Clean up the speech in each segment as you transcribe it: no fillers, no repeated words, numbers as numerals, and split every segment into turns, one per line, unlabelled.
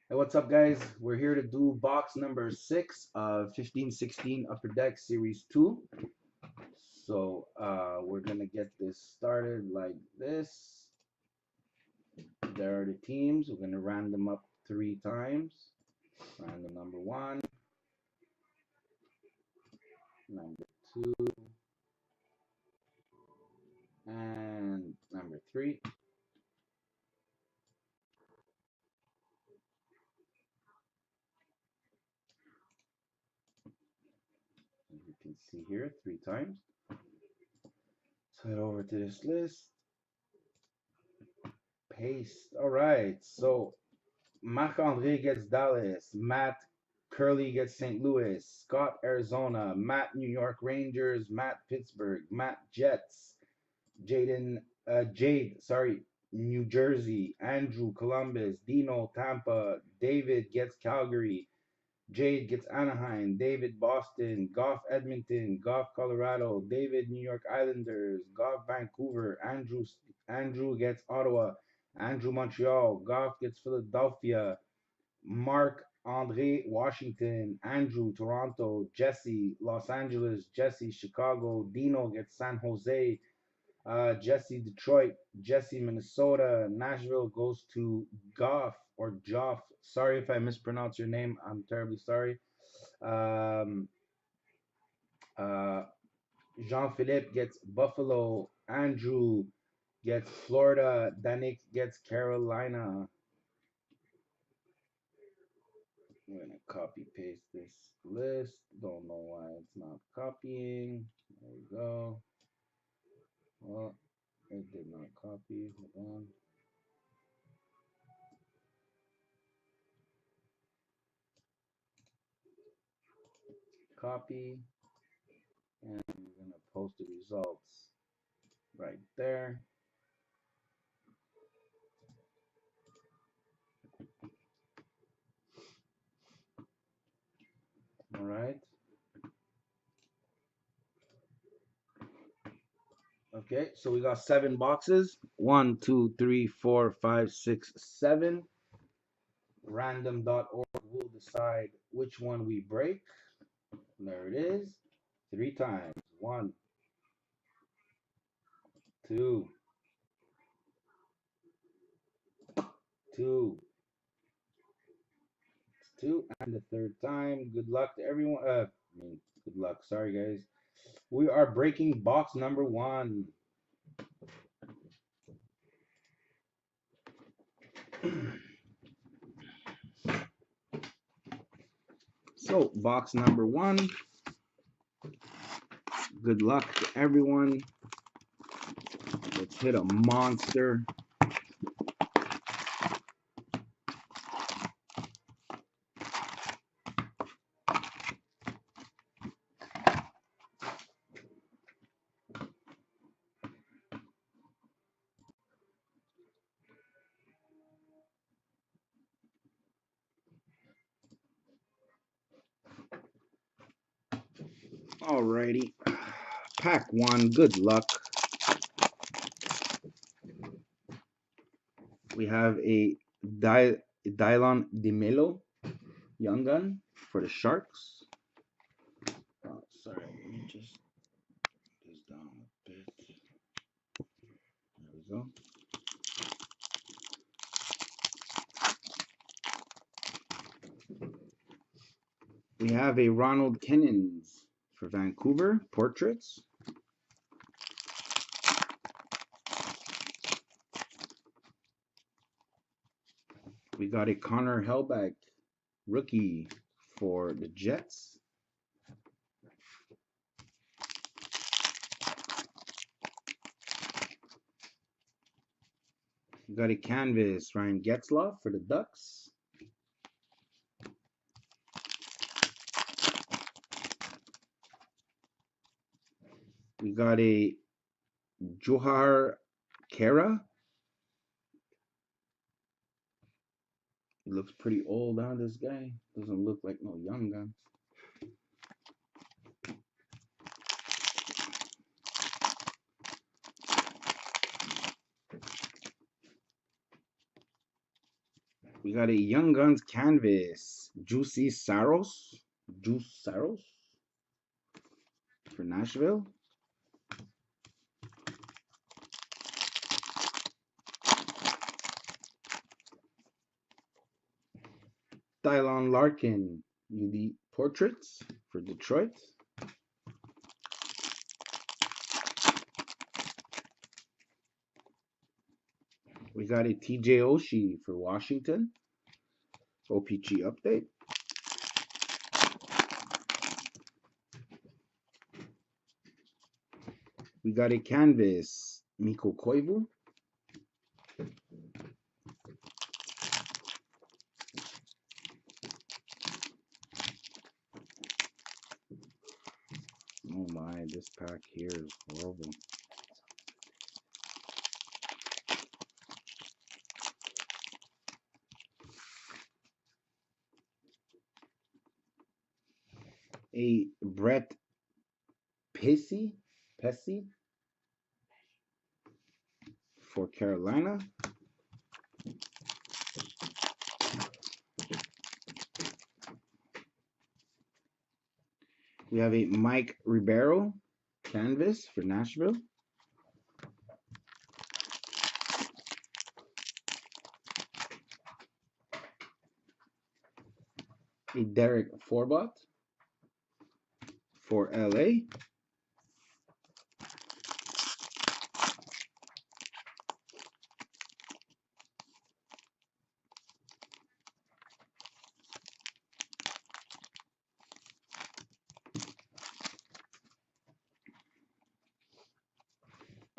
Hey, what's up, guys? We're here to do box number 6 of 15-16 Upper Deck Series 2. So, we're gonna get this started like this. There are the teams. We're gonna random up 3 times. Random number 1, number 2, and number 3. As you can see here, 3 times. So head over to this list. Paste. All right. So Marc-Andre gets Dallas. Matt Curley gets St. Louis. Scott Arizona. Matt New York Rangers. Matt Pittsburgh. Matt Jets. Jade, New Jersey. Andrew Columbus. Dino Tampa. David gets Calgary. Jade gets Anaheim. David Boston. Goff Edmonton. Goff Colorado. David New York Islanders. Goff Vancouver. Andrew gets Ottawa. Andrew Montreal. Goff gets Philadelphia. Mark Andre Washington, Andrew Toronto, Jesse Los Angeles, Jesse Chicago, Dino gets San Jose, Jesse Detroit, Jesse Minnesota, Nashville goes to Goff or Joff. Sorry if I mispronounce your name. I'm terribly sorry. Um, uh, Jean Philippe gets Buffalo. Andrew gets Florida. Danik gets Carolina. I'm gonna copy paste this list. Don't know why it's not copying. There we go. Well, it did not copy. Hold on. Copy. And we're gonna post the results right there. All right. Okay, so we got 7 boxes. 1, 2, 3, 4, 5, 6, 7. Random.org will decide which one we break. There it is. 3 times. 1, 2, 2, 2, and the third time. Good luck to everyone. Good luck. Sorry, guys. We are breaking box number 1. So, box number 1. Good luck to everyone. Let's hit a monster. Alrighty. Pack 1. Good luck. We have a Dylon DeMelo Young Gun for the Sharks. Oh, sorry, let me just this down a bit. There we go. We have a Ronald Kennens for Vancouver Portraits. We got a Connor Hellback rookie for the Jets. We got a canvas Ryan Getzlaff for the Ducks. We got a Johar Kara. He looks pretty old, huh, this guy? Doesn't look like no young gun. We got a Young Guns canvas. Juicy Saros. Juice Saros for Nashville. Dylan Larkin. UD Portraits for Detroit. We got a TJ Oshie for Washington. OPG update. We got a canvas. Mikko Koivu. Oh my, this pack here is horrible. A Brett Pesce for Carolina. We have a Mike Ribeiro canvas for Nashville. A Derek Forbot for LA.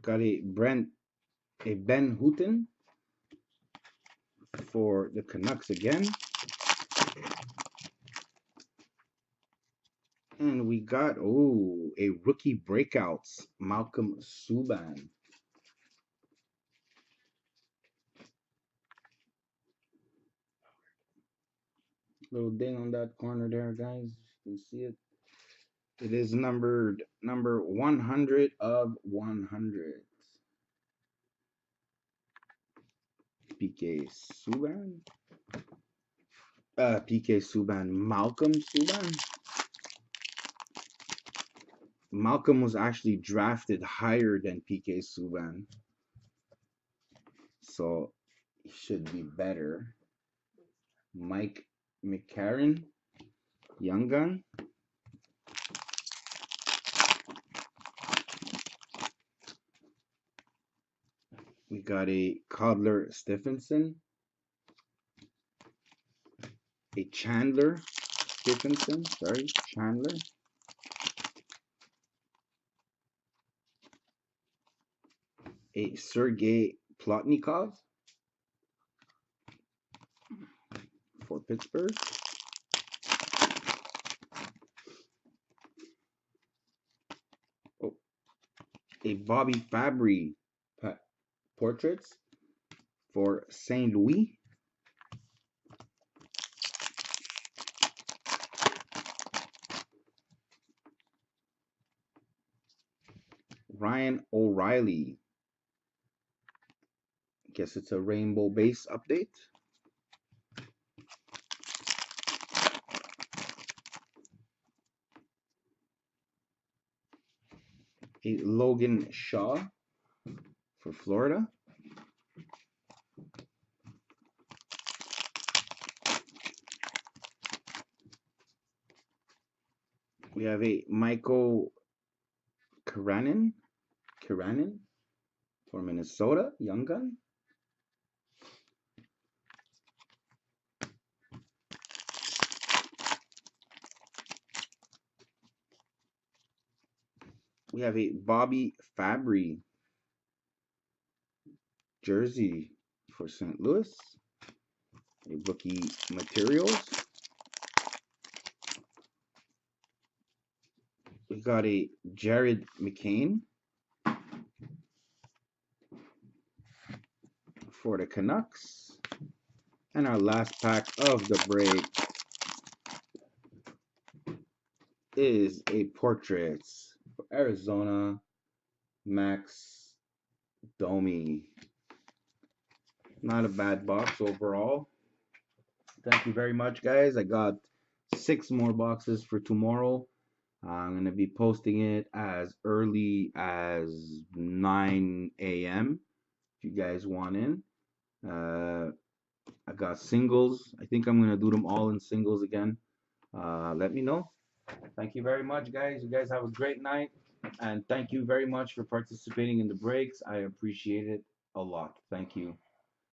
Got a Ben Houghton for the Canucks again. And we got, a rookie breakouts, Malcolm Subban. Little ding on that corner there, guys. You can see it. It is number 100 of 100. PK Subban. PK Subban. Malcolm Subban. Malcolm was actually drafted higher than PK Subban. So he should be better. Mike McCarron. Young Gun. We got a Codler Stephenson. A Chandler Stephenson. Sorry, Chandler. A Sergei Plotnikov for Pittsburgh. Oh, a Bobby Fabry portraits for St. Louis. Ryan O'Reilly. Guess it's a rainbow base update. A Logan Shaw for Florida. We have a Michael Kiranen for Minnesota, Young Gun. We have a Bobby Fabry jersey for St. Louis. A rookie materials. We got a Jared McCain for the Canucks. And our last pack of the break is a portraits for Arizona, Max Domi. Not a bad box overall. Thank you very much, guys. I got 6 more boxes for tomorrow. I'm gonna be posting it as early as 9 a.m. If you guys want in. Uh, I got singles. I think I'm gonna do them all in singles again. Let me know. Thank you very much, guys. You guys have a great night, and thank you very much for participating in the breaks. I appreciate it a lot. Thank you.